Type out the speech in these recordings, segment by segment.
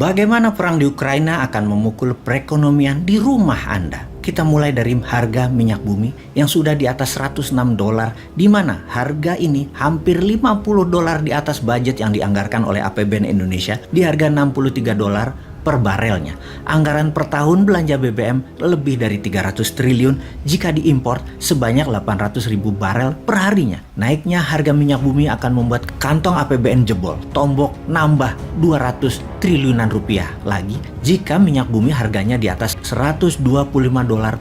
Bagaimana perang di Ukraina akan memukul perekonomian di rumah Anda? Kita mulai dari harga minyak bumi yang sudah di atas $106, di mana harga ini hampir $50 di atas budget yang dianggarkan oleh APBN Indonesia di harga $63 per barelnya. Anggaran per tahun belanja BBM lebih dari 300 triliun jika diimpor sebanyak 800.000 barel per harinya. Naiknya harga minyak bumi akan membuat kantong APBN jebol, tombok nambah 200 triliunan rupiah lagi jika minyak bumi harganya di atas $125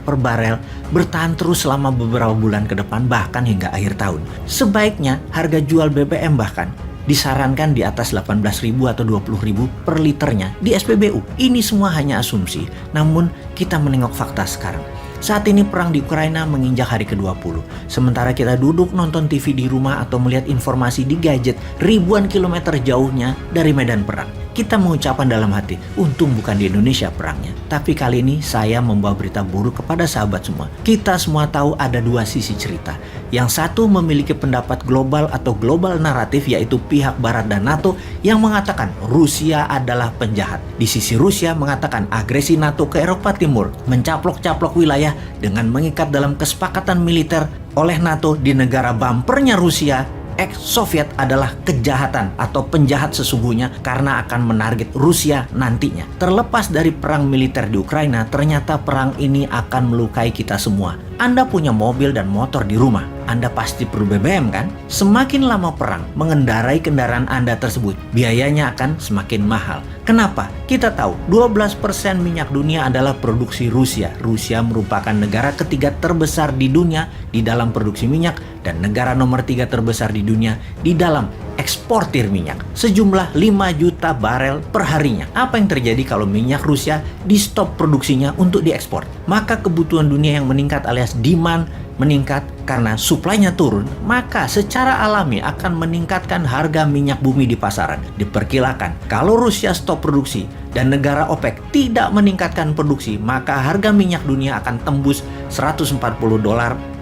per barel bertahan terus selama beberapa bulan ke depan bahkan hingga akhir tahun. Sebaiknya harga jual BBM bahkan disarankan di atas 18.000 atau 20.000 per liternya di SPBU. Ini semua hanya asumsi, namun kita menengok fakta sekarang. Saat ini perang di Ukraina menginjak hari ke-20. Sementara kita duduk nonton TV di rumah atau melihat informasi di gadget ribuan kilometer jauhnya dari medan perang. Kita mengucapkan dalam hati, untung bukan di Indonesia perangnya. Tapi kali ini saya membawa berita buruk kepada sahabat semua. Kita semua tahu ada dua sisi cerita. Yang satu memiliki pendapat global atau global naratif, yaitu pihak Barat dan NATO yang mengatakan Rusia adalah penjahat. Di sisi Rusia mengatakan agresi NATO ke Eropa Timur mencaplok-caplok wilayah dengan mengikat dalam kesepakatan militer oleh NATO di negara bumpernya Rusia ex-Soviet adalah kejahatan atau penjahat sesungguhnya karena akan menarget Rusia nantinya. Terlepas dari perang militer di Ukraina, ternyata perang ini akan melukai kita semua. Anda punya mobil dan motor di rumah, Anda pasti perlu BBM kan? Semakin lama perang, mengendarai kendaraan Anda tersebut, biayanya akan semakin mahal. Kenapa? Kita tahu 12% minyak dunia adalah produksi Rusia. Rusia merupakan negara ketiga terbesar di dunia di dalam produksi minyak dan negara nomor 3 terbesar di dunia di dalam eksportir minyak. Sejumlah 5 juta barel per harinya. Apa yang terjadi kalau minyak Rusia di stop produksinya untuk diekspor? Maka kebutuhan dunia yang meningkat alias demand meningkat karena suplainya turun, maka secara alami akan meningkatkan harga minyak bumi di pasaran. Diperkirakan kalau Rusia stop produksi dan negara OPEC tidak meningkatkan produksi, maka harga minyak dunia akan tembus $140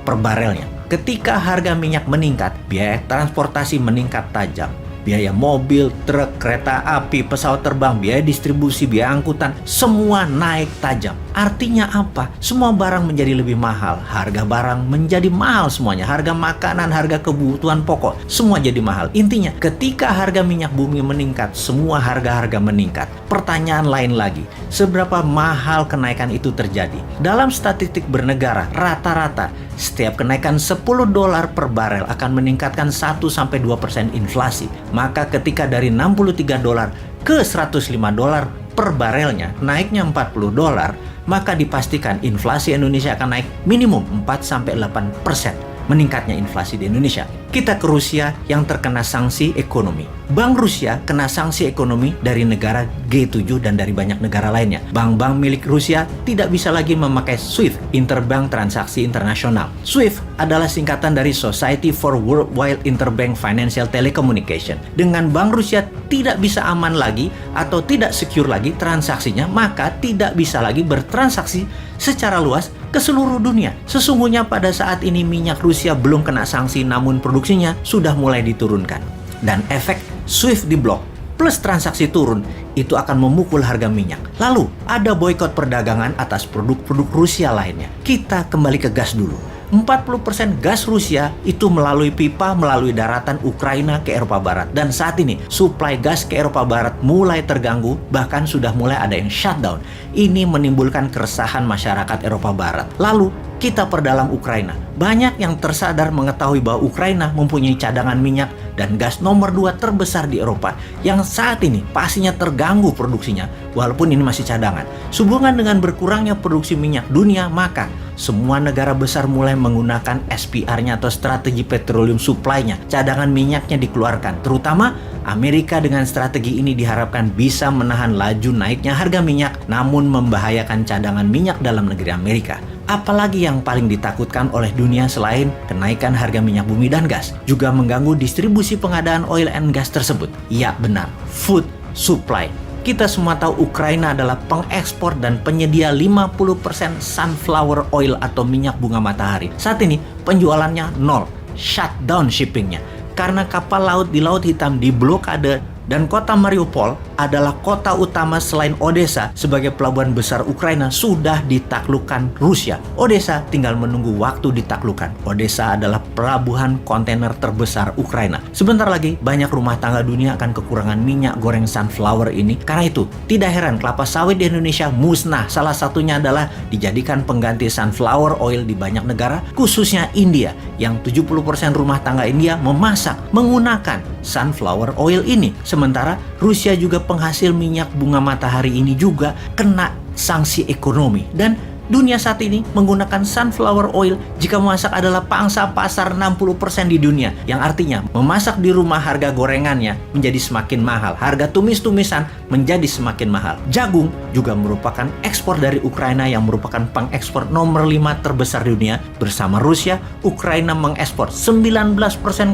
per barelnya. Ketika harga minyak meningkat, biaya transportasi meningkat tajam. Biaya mobil, truk, kereta api, pesawat terbang, biaya distribusi, biaya angkutan, semua naik tajam. Artinya apa? Semua barang menjadi lebih mahal. Harga barang menjadi mahal semuanya. Harga makanan, harga kebutuhan pokok, semua jadi mahal. Intinya, ketika harga minyak bumi meningkat, semua harga-harga meningkat. Pertanyaan lain lagi, seberapa mahal kenaikan itu terjadi? Dalam statistik bernegara, rata-rata setiap kenaikan $10 per barel akan meningkatkan 1-2% inflasi. Maka ketika dari $63 ke $105 per barelnya, naiknya $40, maka dipastikan inflasi Indonesia akan naik minimum 4-8%. Meningkatnya inflasi di Indonesia. Kita ke Rusia yang terkena sanksi ekonomi. Bank Rusia kena sanksi ekonomi dari negara G7 dan dari banyak negara lainnya. Bank-bank milik Rusia tidak bisa lagi memakai SWIFT, Interbank Transaksi Internasional. SWIFT adalah singkatan dari Society for Worldwide Interbank Financial Telecommunication. Dengan Bank Rusia tidak bisa aman lagi atau tidak secure lagi transaksinya, maka tidak bisa lagi bertransaksi secara luas ke seluruh dunia. Sesungguhnya pada saat ini minyak Rusia belum kena sanksi, namun produksinya sudah mulai diturunkan. Dan efek SWIFT diblok plus transaksi turun itu akan memukul harga minyak. Lalu ada boikot perdagangan atas produk-produk Rusia lainnya. Kita kembali ke gas dulu. 40% gas Rusia itu melalui pipa melalui daratan Ukraina ke Eropa Barat. Dan saat ini suplai gas ke Eropa Barat mulai terganggu, bahkan sudah mulai ada yang shutdown. Ini menimbulkan keresahan masyarakat Eropa Barat. Lalu kita perdalam Ukraina. Banyak yang tersadar mengetahui bahwa Ukraina mempunyai cadangan minyak dan gas nomor 2 terbesar di Eropa yang saat ini pastinya terganggu produksinya walaupun ini masih cadangan. Sehubungan dengan berkurangnya produksi minyak dunia, maka semua negara besar mulai menggunakan SPR-nya atau strategi petroleum supply-nya. Cadangan minyaknya dikeluarkan, terutama Amerika. Dengan strategi ini diharapkan bisa menahan laju naiknya harga minyak namun membahayakan cadangan minyak dalam negeri Amerika. Apalagi yang paling ditakutkan oleh dunia selain kenaikan harga minyak bumi dan gas, juga mengganggu distribusi pengadaan oil and gas tersebut. Ya benar, food supply. Kita semua tahu Ukraina adalah pengekspor dan penyedia 50% sunflower oil atau minyak bunga matahari. Saat ini penjualannya nol, shutdown shippingnya. Karena kapal laut di Laut Hitam diblokade Dan kota Mariupol adalah kota utama selain Odessa sebagai pelabuhan besar Ukraina sudah ditaklukkan Rusia. Odessa tinggal menunggu waktu ditaklukkan. Odessa adalah pelabuhan kontainer terbesar Ukraina. Sebentar lagi banyak rumah tangga dunia akan kekurangan minyak goreng sunflower ini. Karena itu tidak heran kelapa sawit di Indonesia musnah. Salah satunya adalah dijadikan pengganti sunflower oil di banyak negara, khususnya India, yang 70% rumah tangga India memasak menggunakan sunflower oil ini. Sementara Rusia juga penghasil minyak bunga matahari ini juga kena sanksi ekonomi. Dan dunia saat ini menggunakan sunflower oil jika memasak adalah pangsa pasar 60% di dunia. Yang artinya memasak di rumah harga gorengannya menjadi semakin mahal. Harga tumis-tumisan menjadi semakin mahal. Jagung juga merupakan ekspor dari Ukraina yang merupakan pengekspor nomor 5 terbesar di dunia. Bersama Rusia, Ukraina mengekspor 19%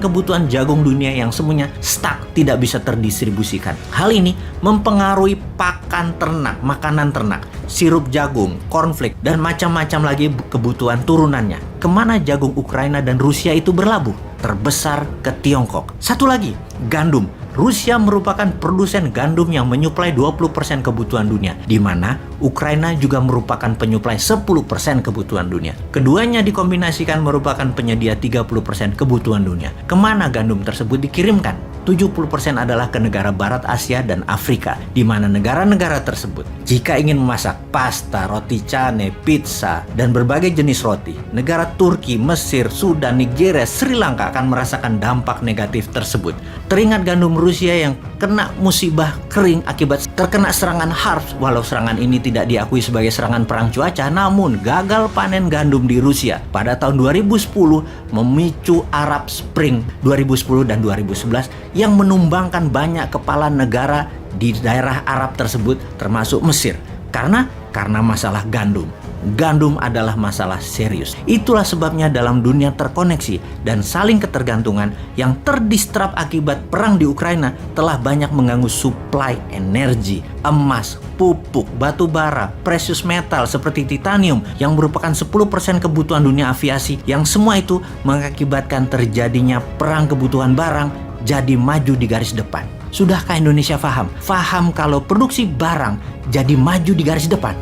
kebutuhan jagung dunia yang semuanya stuck, tidak bisa terdistribusikan. Hal ini mempengaruhi pakan ternak, makanan ternak, sirup jagung, cornflake, dan macam-macam lagi kebutuhan turunannya. Kemana jagung Ukraina dan Rusia itu berlabuh? Terbesar ke Tiongkok. Satu lagi, gandum. Rusia merupakan produsen gandum yang menyuplai 20% kebutuhan dunia, di mana Ukraina juga merupakan penyuplai 10% kebutuhan dunia. Keduanya dikombinasikan merupakan penyedia 30% kebutuhan dunia. Kemana gandum tersebut dikirimkan? 70% adalah ke negara Barat Asia dan Afrika, di mana negara-negara tersebut jika ingin memasak pasta, roti cane, pizza, dan berbagai jenis roti, negara Turki, Mesir, Sudan, Nigeria, Sri Lanka akan merasakan dampak negatif tersebut. Teringat gandum Rusia yang kena musibah kering akibat terkena serangan harps. Walau serangan ini tidak diakui sebagai serangan perang cuaca, namun gagal panen gandum di Rusia pada tahun 2010 memicu Arab Spring 2010 dan 2011 yang menumbangkan banyak kepala negara di daerah Arab tersebut termasuk Mesir. Karena masalah gandum. Gandum adalah masalah serius. Itulah sebabnya dalam dunia terkoneksi dan saling ketergantungan yang terdistrap akibat perang di Ukraina telah banyak mengganggu suplai energi, emas, pupuk, batu bara, precious metal seperti titanium yang merupakan 10% kebutuhan dunia aviasi, yang semua itu mengakibatkan terjadinya perang kebutuhan barang jadi maju di garis depan. Sudahkah Indonesia paham? Paham kalau produksi barang jadi maju di garis depan?